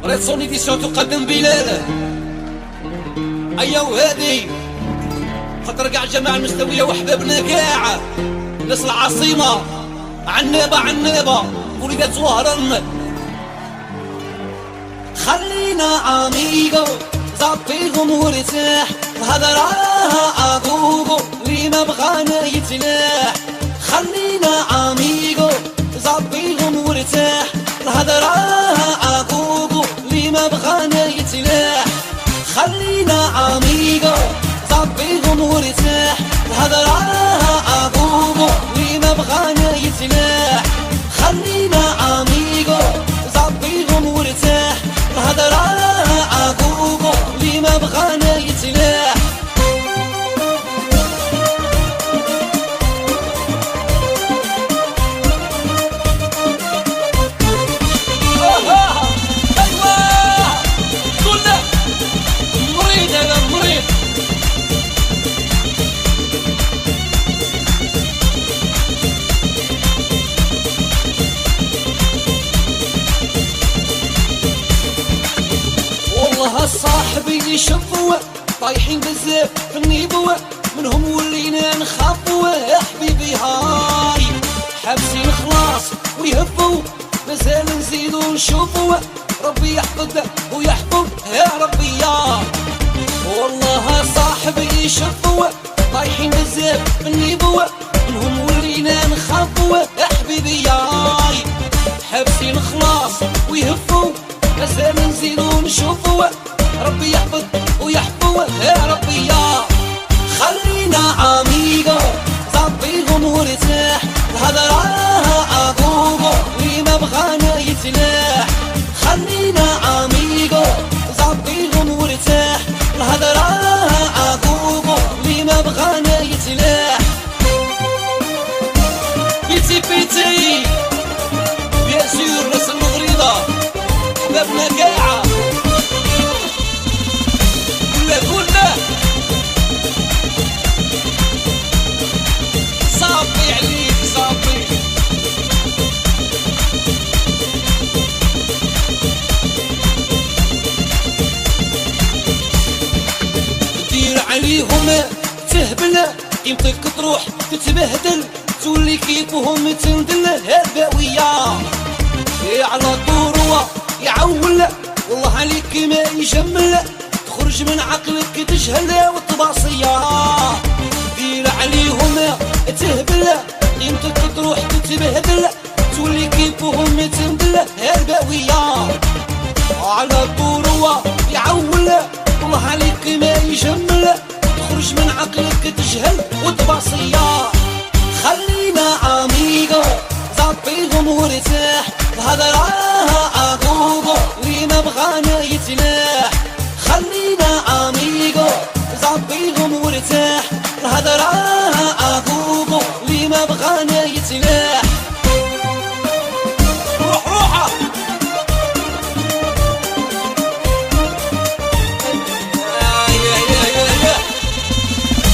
ريد سون إديسيون تقدم بلال. أيوا وهادي خاطر كاع الجماعة المستوية وحبابنا كاع ناس العاصمة عنابة عنابة وليدات وهران. خلينا اميغو زابيهم ورتاح الهضرة اغوغو اللي ما بغانا يتلاح. خلينا اميغو زابيهم ورتاح الهضرة اغوغو اللي ما بغانا يتلاح. خلينا اميغو زابيهم ورتاح الهضرة اغوغو اللي ما بغانا يتلاح. خلينا اميغو زابيهم ورتاح الهضرة اغوغو اللي ما بغانا يتلاح. صاحبي شفوا طايحين بزاف في النيبوة منهم ولينا نخافوا. يا حبيبي هاي حابسين خلاص ويهفوا مازال نزيدو نشوفوا. ربي يحفظ ويحفظ يا ربي يا والله. صاحبي شفوا طايحين بزاف في النيبوة منهم ولينا نخافوا. يا حبيبي هاي حابسين خلاص ويهفوا مازال نزيدو نشوفوا. ربي يحفظ ويحفظ يا ربي يا. خلينا اميغو زابيهم ورتاح الهضرة اغوغو اللي ما بغانا يتلاح. خلينا اميغو زابيهم ورتاح الهضرة اغوغو اللي ما بغانا يتلاح. بيتي بيتي بيان سور ناس المغرضة حبابنا كاع كلنا صافي عليك صافي. دير عليهم تهبل قيمتك تروح تتبهدل تولي كيفهم تندل. هالباوية على طروة يعول والله عليك ما يجمل تخرج من عقلك تجهل والطباصية. دير عليهم تهبل قيمتك تروح تتبهدل تولي كيفهم تندل. هالباوية على الطروة يعول والله عليك ما يجمل تخرج من عقلك تجهل والطباصية. خلينا اميغو زابيهم ورتاح الهضرة اغوغو اللي ما بغانا يتلاح. خلينا اميغو زابيهم ورتاح الهضرة اغوغو اللي ما بغانا يتلاح. روح روحه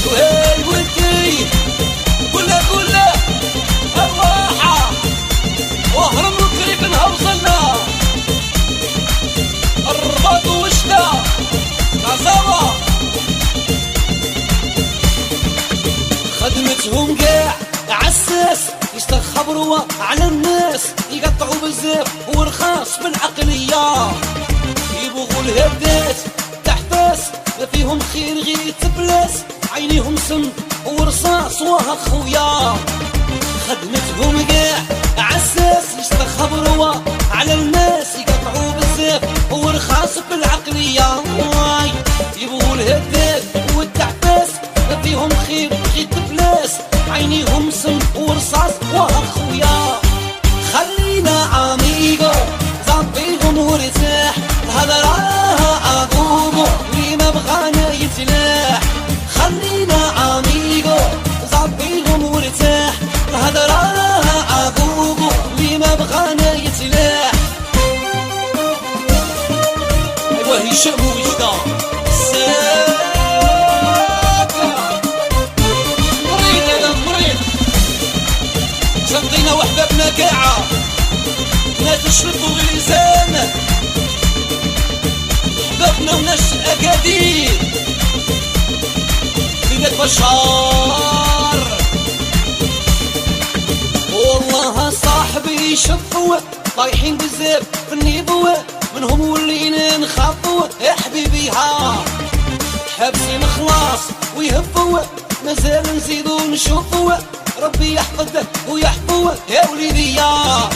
وهاي ودي كلها كلها الراحة وهرم قريب انها وصلنا الرباط وشتا عزاوة. خدمتهم قاع عساس يستخبروا على الناس يقطعوا بزاف ورخاص بالعقلية يبغوا الهدات تحفاس ما فيهم خير غير تبلاس عينيهم سم ورصاص وها خويا. خدمتهم قاع عساس يستخبروا على الناس يقطعوا بزاف ورخاص بالعقلية يبغوا الهدات والتعفاس ما فيهم خير غير تبلاس عينيهم سم ورصاص وها خويا. خلينا اميغو زابيهم ورتاح الهضرة اغوغو اللي ما بغانا يتلاح. خلينا اميغو زابيهم ورتاح الهضرة اغوغو اللي ما بغانا يتلاح. ايوا هشام وجده مريض هذا مريض شنطينا وحبابنا كاعة لا تشربوا غليزان بشار. والله صاحبي شفوا طايحين بزاف في النيبوة، منهم ولينا نخافوا يا حبيبي ها حابسين خلاص ويهفوا، مازال نزيدو نشوفوا ربي يحفظه ويحفظه يا وليدي يا.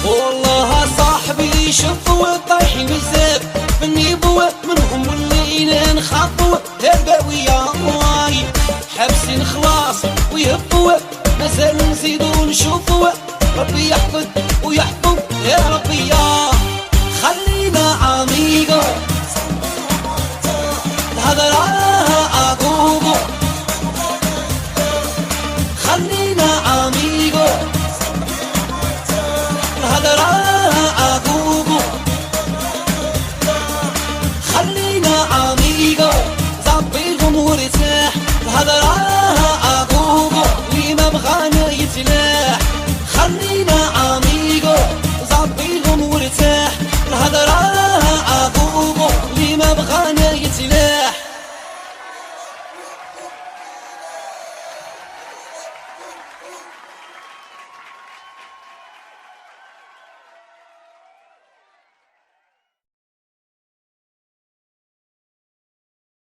والله صاحبي شفوا طايحين بزاف في النيبوة، منهم ولينا نخافوا يا الباوية حابسين خلاص ويهفوا، مازال نزيدو نشوفوا ربي يحفظ ويحفظ يا